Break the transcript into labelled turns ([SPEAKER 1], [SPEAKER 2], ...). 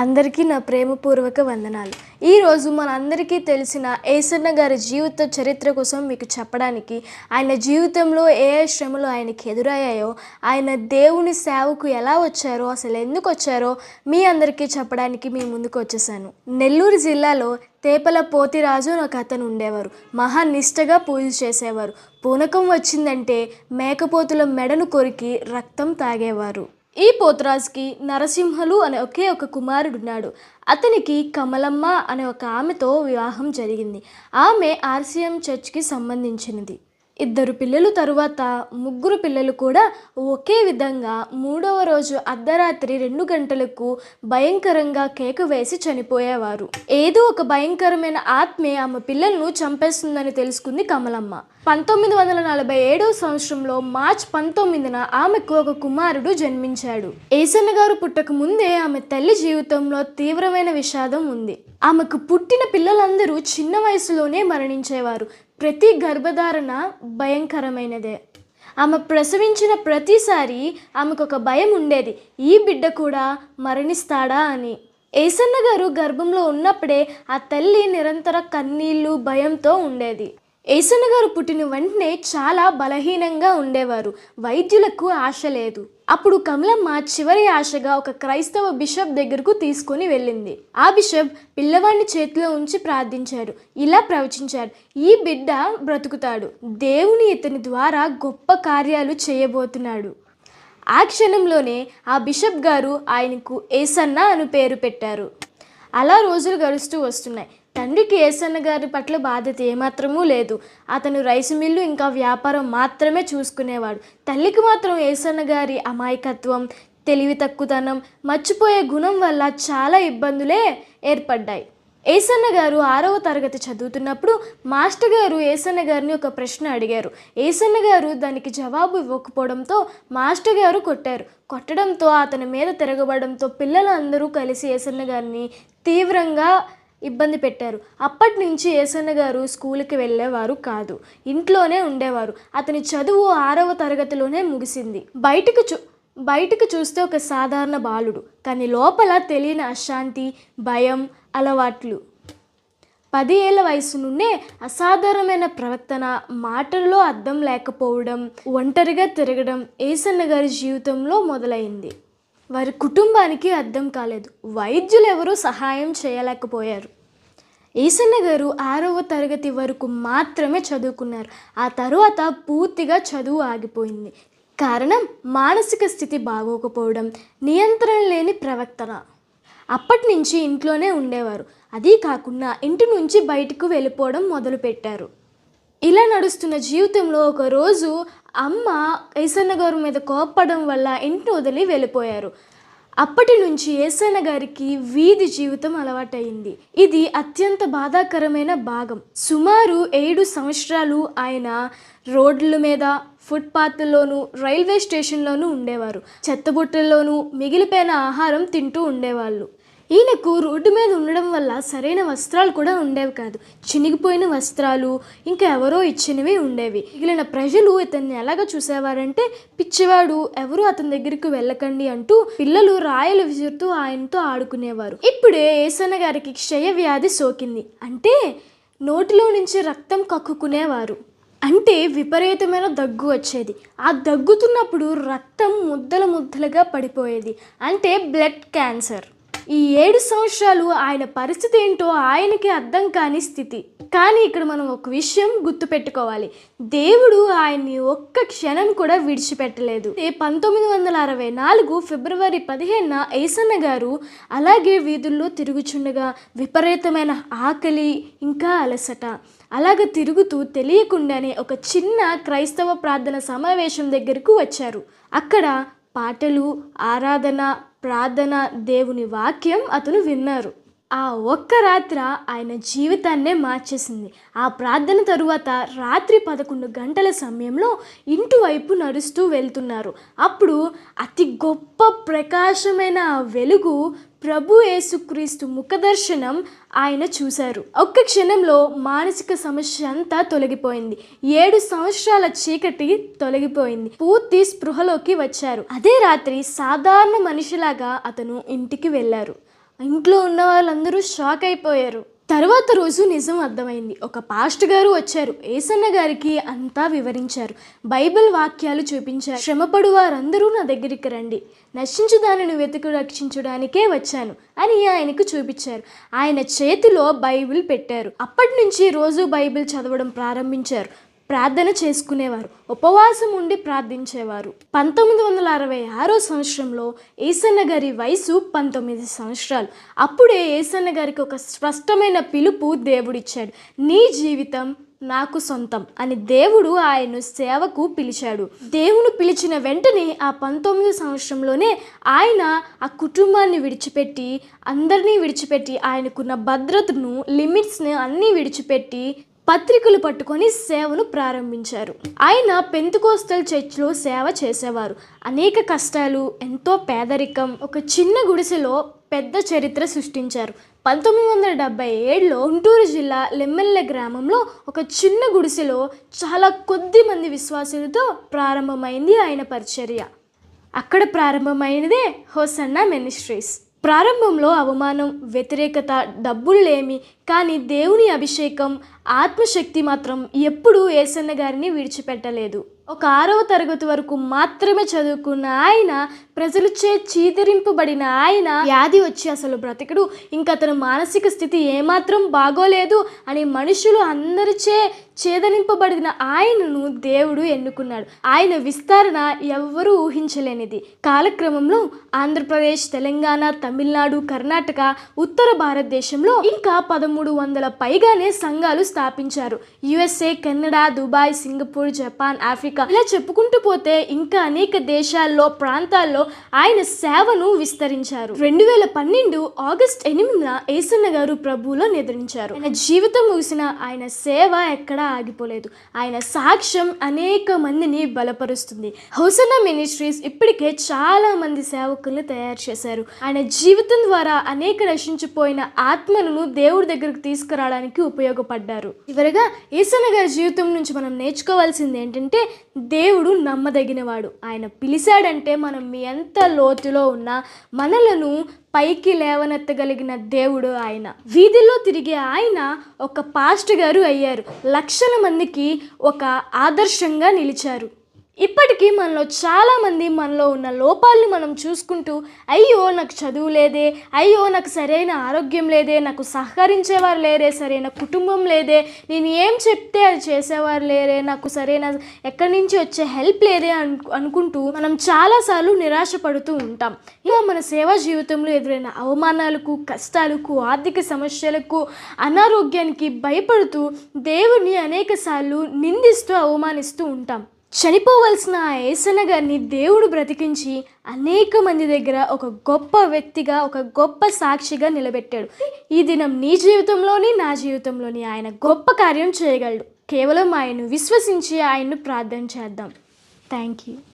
[SPEAKER 1] అందరికీ నా ప్రేమపూర్వక వందనాలు. ఈరోజు మనందరికీ తెలిసిన యేసయ్య గారి జీవిత చరిత్ర కోసం మీకు చెప్పడానికి, ఆయన జీవితంలో ఏ శ్రమలు ఆయనకి ఎదురయ్యాయో, ఆయన దేవుని సేవకు ఎలా వచ్చారో, అసలు ఎందుకు వచ్చారో మీ అందరికీ చెప్పడానికి మీ ముందుకు వచ్చేసాను. నెల్లూరు జిల్లాలో తేపల పోతిరాజు అని ఒక అతను ఉండేవారు. మహానిష్టగా పూజ చేసేవారు. పూనకం వచ్చిందంటే మేకపోతుల మెడను కొరికి రక్తం తాగేవారు. ఈ పోతురాజుకి నరసింహలు అనే ఒకే ఒక కుమారుడు ఉన్నాడు. అతనికి కమలమ్మ అనే ఒక ఆమెతో వివాహం జరిగింది. ఆమె ఆర్సీఎం చర్చ్కి సంబంధించినది. 2 పిల్లలు తరువాత 3 పిల్లలు కూడా ఒకే విధంగా 3వ రోజు అర్ధరాత్రి 2 గంటలకు భయంకరంగా కేక వేసి చనిపోయేవారు. ఏదో ఒక భయంకరమైన ఆత్మే ఆమె పిల్లలను చంపేస్తుందని తెలుసుకుంది కమలమ్మ. 1947వ సంవత్సరంలో మార్చి 19న ఆమెకు ఒక కుమారుడు జన్మించాడు. యేసయ్య గారు పుట్టక ముందే ఆమె తల్లి జీవితంలో తీవ్రమైన విషాదం ఉంది. ఆమెకు పుట్టిన పిల్లలందరూ చిన్న వయసులోనే మరణించేవారు. ప్రతి గర్భధారణ భయంకరమైనదే. ఆమె ప్రసవించిన ప్రతిసారి ఆమెకు ఒక భయం ఉండేది, ఈ బిడ్డ కూడా మరణిస్తాడా అని. యేసయ్య గారు గర్భంలో ఉన్నప్పుడే ఆ తల్లి నిరంతర కన్నీళ్లు భయంతో ఉండేది. యేసయ్య గారు పుట్టిన వెంటనే చాలా బలహీనంగా ఉండేవారు. వైద్యులకు ఆశ లేదు. అప్పుడు కమలమ్మ చివరి ఆశగా ఒక క్రైస్తవ బిషప్ దగ్గరకు తీసుకొని వెళ్ళింది. ఆ బిషప్ పిల్లవాడిని చేతిలో ఉంచి ప్రార్థించారు. ఇలా ప్రవచించారు, ఈ బిడ్డ బ్రతుకుతాడు, దేవుని ఇతని ద్వారా గొప్ప కార్యాలు చేయబోతున్నాడు. ఆ క్షణంలోనే ఆ బిషప్ గారు ఆయనకు యేసన్న అని పేరు పెట్టారు. అలా రోజులు గడుస్తూ వస్తున్నాయి. తండ్రికి యేసయ్య గారి పట్ల బాధ్యత ఏమాత్రమూ లేదు. అతను రైసు మిల్లు ఇంకా వ్యాపారం మాత్రమే చూసుకునేవాడు. తల్లికి మాత్రం యేసయ్య గారి అమాయకత్వం, తెలివి తక్కువతనం, మర్చిపోయే గుణం వల్ల చాలా ఇబ్బందులే ఏర్పడ్డాయి. యేసయ్య గారు 6వ తరగతి చదువుతున్నప్పుడు మాస్టర్ గారు యేసయ్య గారిని ఒక ప్రశ్న అడిగారు. యేసయ్య గారు దానికి జవాబు ఇవ్వకపోవడంతో మాస్టర్ గారు కొట్టడంతో అతని మీద తిరగబడంతో పిల్లలందరూ కలిసి యేసయ్య గారిని తీవ్రంగా ఇబ్బంది పెట్టారు. అప్పటి నుంచి యేసయ్య గారు స్కూల్కి వెళ్ళేవారు కాదు, ఇంట్లోనే ఉండేవారు. అతని చదువు 6వ తరగతిలోనే ముగిసింది. బయటకు చూస్తే ఒక సాధారణ బాలుడు, కానీ లోపల తెలియని అశాంతి, భయం, అలవాట్లు. 10 ఏళ్ల వయసు నుండే అసాధారణమైన ప్రవర్తన, మాటల్లో అర్థం లేకపోవడం, ఒంటరిగా తిరగడం యేసయ్య గారి జీవితంలో మొదలైంది. వారి కుటుంబానికి అర్థం కాలేదు. వైద్యులు ఎవరూ సహాయం చేయలేకపోయారు. యేసయ్య గారు 6వ తరగతి వరకు మాత్రమే చదువుకున్నారు. ఆ తరువాత పూర్తిగా చదువు ఆగిపోయింది. కారణం మానసిక స్థితి బాగోకపోవడం, నియంత్రణ లేని ప్రవర్తన. అప్పటి నుంచి ఇంట్లోనే ఉండేవారు. అదీ కాకుండా ఇంటి నుంచి బయటకు వెళ్ళిపోవడం మొదలుపెట్టారు. ఇలా నడుస్తున్న జీవితంలో ఒకరోజు అమ్మ యేసయ్య గారి మీద కోప్పడం వల్ల ఇంటిని వదిలి వెళ్ళిపోయారు. అప్పటి నుంచి యేసయ్య గారికి వీధి జీవితం అలవాటైంది. ఇది అత్యంత బాధాకరమైన భాగం. సుమారు 7 సంవత్సరాలు ఆయన రోడ్ల మీద, ఫుట్పాత్లోనూ, రైల్వే స్టేషన్లోనూ ఉండేవారు. చెత్తబుట్టల్లోనూ మిగిలిపోయిన ఆహారం తింటూ ఉండేవాళ్ళు. ఈయనకు రోడ్డు మీద ఉండడం వల్ల సరైన వస్త్రాలు కూడా ఉండేవి కాదు. చినిగిపోయిన వస్త్రాలు, ఇంకా ఎవరో ఇచ్చినవి ఉండేవి. మిగిలిన ప్రజలు ఇతన్ని ఎలాగ చూసేవారంటే పిచ్చివాడు, ఎవరు అతని దగ్గరికి వెళ్ళకండి అంటూ పిల్లలు రాయలు విసురుతూ ఆయనతో ఆడుకునేవారు. ఇప్పుడే యేసయ్య గారికి క్షయ వ్యాధి సోకింది. అంటే నోటిలో నుంచి రక్తం కక్కుకునేవారు. అంటే విపరీతమైన దగ్గు వచ్చేది. ఆ దగ్గుతున్నప్పుడు రక్తం ముద్దలుగా పడిపోయేది. అంటే బ్లడ్ క్యాన్సర్. ఈ 7 సంవత్సరాలు ఆయన పరిస్థితి ఏంటో ఆయనకి అర్థం కాని స్థితి. కానీ ఇక్కడ మనం ఒక విషయం గుర్తుపెట్టుకోవాలి, దేవుడు ఆయన్ని ఒక్క క్షణం కూడా విడిచిపెట్టలేదు. 1964 ఫిబ్రవరి 15న యేసయ్య గారు అలాగే వీధుల్లో తిరుగుచుండగా విపరీతమైన ఆకలి, ఇంకా అలసట. అలాగ తిరుగుతూ తెలియకుండానే ఒక చిన్న క్రైస్తవ ప్రార్థన సమావేశం దగ్గరకు వచ్చారు. అక్కడ పాటలు, ఆరాధన, ప్రార్థన, దేవుని వాక్యం అతను విన్నారు. ఆ ఒక్క రాత్రి ఆయన జీవితాన్నే మార్చేసింది. ఆ ప్రార్థన తరువాత రాత్రి 11 గంటల సమయంలో ఇంటి వైపు నడుస్తూ వెళ్తున్నారు. అప్పుడు అతి గొప్ప ప్రకాశమైన వెలుగు, ప్రభు యేసుక్రీస్తు ముఖదర్శనం ఆయన చూశారు. ఒక్క క్షణంలో మానసిక సమస్య అంతా తొలగిపోయింది. 7 సంవత్సరాల చీకటి తొలగిపోయింది. పూర్తి స్పృహలోకి వచ్చారు. అదే రాత్రి సాధారణ మనిషిలాగా అతను ఇంటికి వెళ్ళారు. ఇంట్లో ఉన్న వాళ్ళందరూ షాక్ అయిపోయారు. తర్వాత రోజు నిజం అర్థమైంది. ఒక పాస్టర్ గారు వచ్చారు. యేసన్న గారికి అంతా వివరించారు. బైబిల్ వాక్యాలు చూపించారు. శ్రమపడు వారందరూ నా దగ్గరికి రండి, నశించు దానిని వెతుకు రక్షించడానికే వచ్చాను అని ఆయనకు చూపించారు. ఆయన చేతిలో బైబిల్ పెట్టారు. అప్పటి నుంచి రోజు బైబిల్ చదవడం ప్రారంభించారు. ప్రార్థన చేసుకునేవారు, ఉపవాసం ఉండి ప్రార్థించేవారు. 1966 సంవత్సరంలో యేసన్న గారి వయసు 19 సంవత్సరాలు. అప్పుడే యేసన్న గారికి ఒక స్పష్టమైన పిలుపు దేవుడిచ్చాడు. నీ జీవితం నాకు సొంతం అని దేవుడు ఆయన్ను సేవకు పిలిచాడు. దేవుడు పిలిచిన వెంటనే ఆ 19 సంవత్సరంలోనే ఆయన ఆ కుటుంబాన్ని విడిచిపెట్టి, అందరినీ విడిచిపెట్టి, ఆయనకున్న భద్రతను, లిమిట్స్ని అన్నీ విడిచిపెట్టి పత్రికలు పట్టుకొని సేవను ప్రారంభించారు. ఆయన పెంతెకోస్తల్ చర్చ్లో సేవ చేసేవారు. అనేక కష్టాలు, ఎంతో పేదరికం, ఒక చిన్న గుడిసెలో పెద్ద చరిత్ర సృష్టించారు. 1977లో గుంటూరు జిల్లా లెమ్మెల్లె గ్రామంలో ఒక చిన్న గుడిసెలో చాలా కొద్ది మంది విశ్వాసులతో ప్రారంభమైంది ఆయన పరిచర్య. అక్కడ ప్రారంభమైనదే హోసన్నా మినిస్ట్రీస్. ప్రారంభంలో అవమానం, వ్యతిరేకత, డబ్బులేమి, కానీ దేవుని అభిషేకం, ఆత్మశక్తి మాత్రం ఎప్పుడూ యేసన్న గారిని విడిచిపెట్టలేదు. ఒక 6వ తరగతి వరకు మాత్రమే చదువుకున్న ఆయన, ప్రజలచే చీదరింపబడిన ఆయన, వ్యాధి వచ్చి అసలు బ్రతకడు, ఇంకా అతని మానసిక స్థితి ఏమాత్రం బాగోలేదు అని మనుషులు అందరిచే ఛేదనింపబడిన ఆయనను దేవుడు ఎన్నుకున్నాడు. ఆయన విస్తరణ ఎవ్వరూ ఊహించలేనిది. కాలక్రమంలో ఆంధ్రప్రదేశ్, తెలంగాణ, తమిళనాడు, కర్ణాటక, ఉత్తర భారతదేశంలో ఇంకా 1300 పైగానే సంఘాలు స్థాపించారు. USA, Canada, Dubai, Singapore, Japan, Africa, ఇలా చెప్పుకుంటూ పోతే ఇంకా అనేక దేశాల్లో, ప్రాంతాల్లో ఆయన సేవను విస్తరించారు. 2012 ఆగస్టు 8న యేసన్న గారు ప్రభువులో నిద్రించారు. ఆయన జీవితం ముగిసిన ఆయన సేవ ఎక్కడా ఆగిపోలేదు. ఆయన సాక్ష్యం అనేక మందిని బలపరుస్తుంది. హోసన్నా మినిస్ట్రీస్ ఇప్పటికే చాలా మంది సేవకులను తయారు చేశారు. ఆయన జీవితం ద్వారా అనేక నశించిపోయిన ఆత్మలను దేవుడి దగ్గరకు తీసుకురావడానికి ఉపయోగపడ్డారు. చివరగా యేసన్న గారి జీవితం నుంచి మనం నేర్చుకోవాల్సింది ఏంటంటే, దేవుడు నమ్మదగినవాడు. ఆయన పిలిచాడంటే మనం ఎంత లోతులో ఉన్నా మనలను పైకి లేవనెత్తగలిగిన దేవుడు ఆయన. వీధిలో తిరిగే ఆయన ఒక పాస్టర్ గారు అయ్యారు. లక్షల మందికి ఒక ఆదర్శంగా నిలిచారు. ఇప్పటికీ మనలో చాలామంది మనలో ఉన్న లోపాలను మనం చూసుకుంటూ, అయ్యో నాకు చదువు లేదే, అయ్యో నాకు సరైన ఆరోగ్యం లేదే, నాకు సహకరించేవారు లేరే, సరైన కుటుంబం లేదే, నేను ఏం చెప్తే అది చేసేవారు లేరే, నాకు సరైన ఎక్కడి నుంచి వచ్చే హెల్ప్ లేదే అనుకుంటూ మనం చాలాసార్లు నిరాశపడుతూ ఉంటాం. ఇలా మన సేవా జీవితంలో ఎదురైన అవమానాలకు, కష్టాలకు, ఆర్థిక సమస్యలకు, అనారోగ్యానికి భయపడుతూ దేవుని అనేక సార్లు నిందిస్తూ అవమానిస్తూ ఉంటాం. చనిపోవలసిన ఆ యేసన్న గారిని దేవుడు బ్రతికించి అనేక మంది దగ్గర ఒక గొప్ప వ్యక్తిగా, ఒక గొప్ప సాక్షిగా నిలబెట్టాడు. ఈ దినం నీ జీవితంలోని, నా జీవితంలోని ఆయన గొప్ప కార్యం చేయగలడు. కేవలం ఆయన్ను విశ్వసించి ఆయన్ను ప్రార్థన చేద్దాం. Thank you.